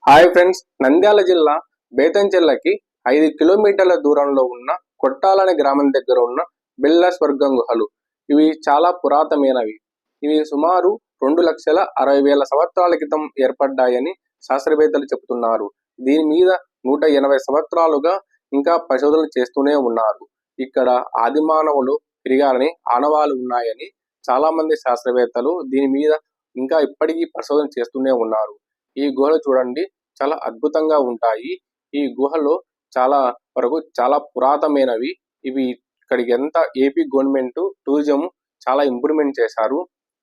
Hi friends, Nandyal జిల్లా బేతంచెర్లకి 5 కిలోమీటర్ల దూరంలో ఉన్న కొట్టాలనే గ్రామం దగ్గర ఉన్న బిళ్ళ స్వర్గం గుహలు. ఇవి చాలా పురాతనమైనవి. ఇవి సుమారు 2,60,000 సంవత్సరాల క్రితం ఏర్పడ్డాయని శాస్త్రవేత్తలు చెబుతున్నారు. దీని మీద 180 సంవత్సరాలుగా ఇంకా పరిశోధనలు చేస్తూనే ఉన్నారు. ఇక్కడ ఆదిమానవులు తిరిగారని ఆనవాలు ఉన్నాయని చాలా మంది శాస్త్రవేత్తలు దీని మీద ఇంకా ఇప్పటికీ పరిశోధన చేస్తూనే ఉన్నారు. ఈ గుహలు చూడండి, చాలా అద్భుతంగా ఉంటాయి. ఈ గుహలు చాలా వరకు చాలా పురాతనమైనవి. ఇవి ఇక్కడికి ఎంత ఏపీ గవర్నమెంట్ టూరిజం చాలా ఇంప్రూవ్మెంట్ చేశారు.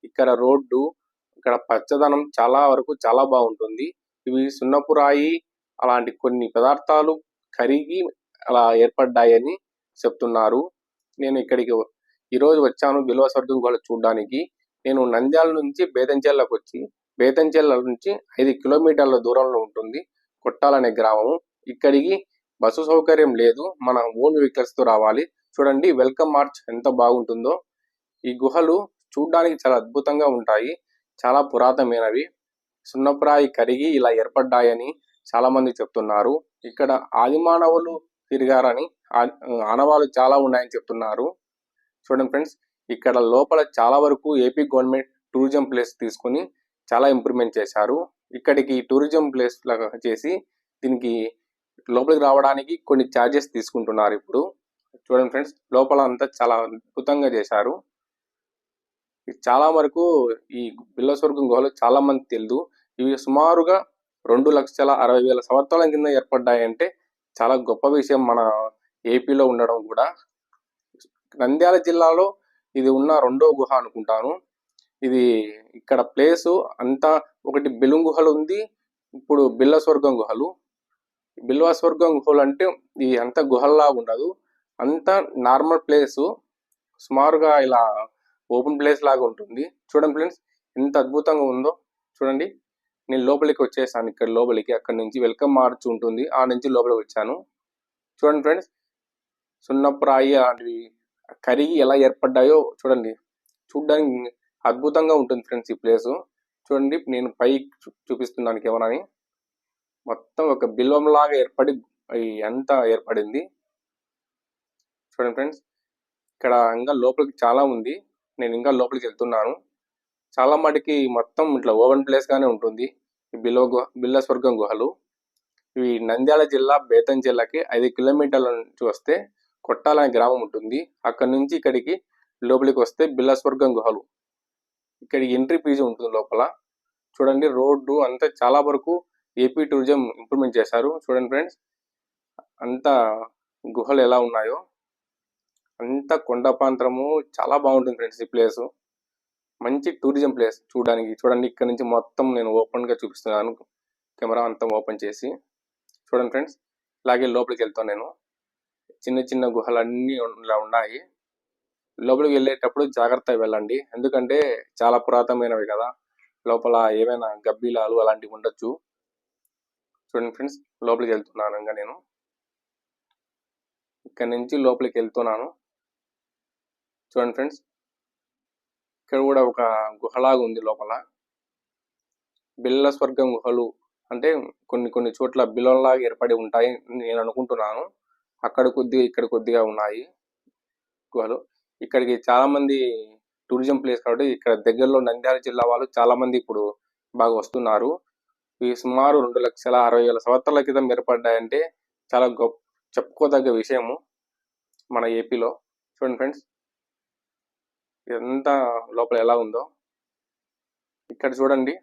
ఇక్కడ రోడ్డు, ఇక్కడ పచ్చదనం చాలా వరకు చాలా బాగుంటుంది. ఇవి సున్నపురాయి అలాంటి కొన్ని పదార్థాలు కరిగి అలా ఏర్పడ్డాయని చెప్తున్నారు. నేను ఇక్కడికి ఈరోజు వచ్చాను బిల్వస్వర్గం గుహలు చూడడానికి. నేను నంద్యాల నుంచి బేతంచెర్లకు వచ్చి బేతంచెర్ల నుంచి 5 కిలోమీటర్ల దూరంలో ఉంటుంది కొట్టాలనే గ్రామము. ఇక్కడికి బస్సు సౌకర్యం లేదు, మన ఓన్ వెహికల్స్ తో రావాలి. చూడండి వెల్కమ్ మార్చ్ ఎంత బాగుంటుందో. ఈ గుహలు చూడడానికి చాలా అద్భుతంగా ఉంటాయి, చాలా పురాతనమైనవి. సున్నప్రాయి కరిగి ఇలా ఏర్పడ్డాయని చాలా మంది చెప్తున్నారు. ఇక్కడ ఆదిమానవులు తిరిగారని ఆనవాలు చాలా ఉన్నాయని చెప్తున్నారు. చూడండి ఫ్రెండ్స్, ఇక్కడ లోపల చాలా వరకు ఏపీ గవర్నమెంట్ టూరిజం ప్లేస్ తీసుకుని చాలా ఇంప్రూవ్మెంట్ చేశారు. ఇక్కడికి టూరిజం ప్లేస్ లాగా చేసి దీనికి లోపలికి రావడానికి కొన్ని ఛార్జెస్ తీసుకుంటున్నారు ఇప్పుడు. చూడండి ఫ్రెండ్స్, లోపల అంతా చాలా అద్భుతంగా చేశారు. చాలా వరకు ఈ బిళ్ళస్వర్గం గుహలు చాలా మంది తెలియదు. ఇవి సుమారుగా 2,60,000 సంవత్సరాల కింద ఏర్పడ్డాయంటే చాలా గొప్ప విషయం మన ఏపీలో ఉండడం కూడా. నంద్యాల జిల్లాలో ఇది ఉన్న రెండో గుహ అనుకుంటాను. ఇది ఇక్కడ ప్లేసు అంతా ఒకటి బెలూమ్ గుహలు ఉంది, ఇప్పుడు బిళ్ళస్వర్గం గుహలు. బిల్వస్వర్గం గుహలు అంటే ఇది అంత గుహల్లాగా ఉండదు, అంతా నార్మల్ ప్లేసు, సుమారుగా ఇలా ఓపెన్ ప్లేస్ లాగా ఉంటుంది. చూడండి ఫ్రెండ్స్, ఎంత అద్భుతంగా ఉందో. చూడండి, నేను లోపలికి వచ్చేసాను. ఇక్కడ లోపలికి అక్కడ నుంచి వెల్కమ్ మార్చ్ ఉంటుంది, ఆ నుంచి లోపలికి వచ్చాను. చూడండి ఫ్రెండ్స్, సున్నప్రాయి అలాంటివి కరిగి ఎలా ఏర్పడ్డాయో చూడండి. చూడడానికి అద్భుతంగా ఉంటుంది ఫ్రెండ్స్ ఈ ప్లేసు. చూడండి, నేను పై చూపిస్తున్నాను కెమెరాని. మొత్తం ఒక బిల్వం లాగా ఏర్పడి అంతా ఏర్పడింది. చూడండి ఫ్రెండ్స్, ఇక్కడ ఇంకా లోపలికి చాలా ఉంది. నేను ఇంకా లోపలికి వెళ్తున్నాను. చాలా మటుకి మొత్తం ఇట్లా ఓపెన్ ప్లేస్ గానే ఉంటుంది ఈ బిళ్ళస్వర్గం గుహలు. ఇవి నంద్యాల జిల్లా బేతంచెర్లకి 5 కిలోమీటర్ల నుంచి వస్తే కొట్టాలనే గ్రామం ఉంటుంది. అక్కడ నుంచి ఇక్కడికి లోపలికి వస్తే బిళ్ళస్వర్గం గుహలు. ఇక్కడ ఎంట్రీ ఫీజు ఉంటుంది లోపల. చూడండి, రోడ్డు అంతా చాలా వరకు ఏపీ టూరిజం ఇంప్రూవ్మెంట్ చేశారు. చూడండి ఫ్రెండ్స్, అంతా గుహలు ఎలా ఉన్నాయో, అంతా కొండ ప్రాంతము చాలా బాగుంటుంది ఫ్రెండ్స్. ఈ ప్లేస్ మంచి టూరిజం ప్లేస్ చూడడానికి. చూడండి, ఇక్కడ నుంచి మొత్తం నేను ఓపెన్ గా చూపిస్తున్నాను, కెమెరా అంతా ఓపెన్ చేసి. చూడండి ఫ్రెండ్స్, ఇలాగే లోపలికి వెళ్తాను నేను. చిన్న చిన్న గుహలు అన్నీ ఇలా ఉన్నాయి. లోపలికి వెళ్ళేటప్పుడు జాగ్రత్తగా వెళ్ళండి, ఎందుకంటే చాలా పురాతనమైనవి కదా, లోపల ఏమైనా గబ్బిలాలు అలాంటివి ఉండొచ్చు. చూడండి ఫ్రెండ్స్, లోపలికి వెళ్తున్నాను. ఇంకా నేను ఇక్కడ నుంచి లోపలికి వెళ్తున్నాను. చూడండి ఫ్రెండ్స్, ఇక్కడ కూడా ఒక గుహలాగా ఉంది లోపల. బిళ్ళస్వర్గం గుహలు అంటే కొన్ని చోట్ల బిళ్ళలాగా ఏర్పడి ఉంటాయి నేను అనుకుంటున్నాను. అక్కడ కొద్దిగా ఇక్కడ కొద్దిగా ఉన్నాయి గుహలు. ఇక్కడికి చాలా మంది టూరిజం ప్లేస్ కాబట్టి ఇక్కడ దగ్గరలో నంద్యాల జిల్లా వాళ్ళు చాలా మంది ఇప్పుడు బాగా వస్తున్నారు. ఇవి సుమారు 2,60,000 సంవత్సరాల క్రితం ఏర్పడ్డాయంటే చాలా గొప్ప చెప్పుకోదగ్గ విషయము మన ఏపీలో. చూడండి ఫ్రెండ్స్, ఇదంతా లోపల ఎలా ఉందో. ఇక్కడ చూడండి,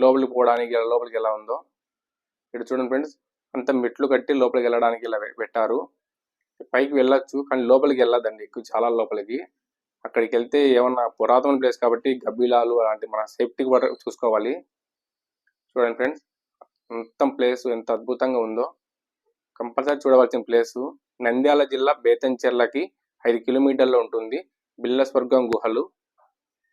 లోపలికి పోవడానికి లోపలికి ఎలా ఉందో. ఇక్కడ చూడండి ఫ్రెండ్స్, అంత మెట్లు కట్టి లోపలికి వెళ్ళడానికి ఇలా పెట్టారు. పైకి వెళ్ళొచ్చు కానీ లోపలికి వెళ్ళదండి ఎక్కువ, చాలా లోపలికి. అక్కడికి వెళ్తే ఏమన్నా పురాతన ప్లేస్ కాబట్టి గబ్బిలాలు అలాంటి మన సేఫ్టీ కూడా చూసుకోవాలి. చూడండి ఫ్రెండ్స్, మొత్తం ప్లేస్ ఎంత అద్భుతంగా ఉందో. కంపల్సరీ చూడవలసిన ప్లేసు. నంద్యాల జిల్లా బేతంచెర్లకి 5 కిలోమీటర్లో ఉంటుంది బిళ్ళస్వర్గం గుహలు.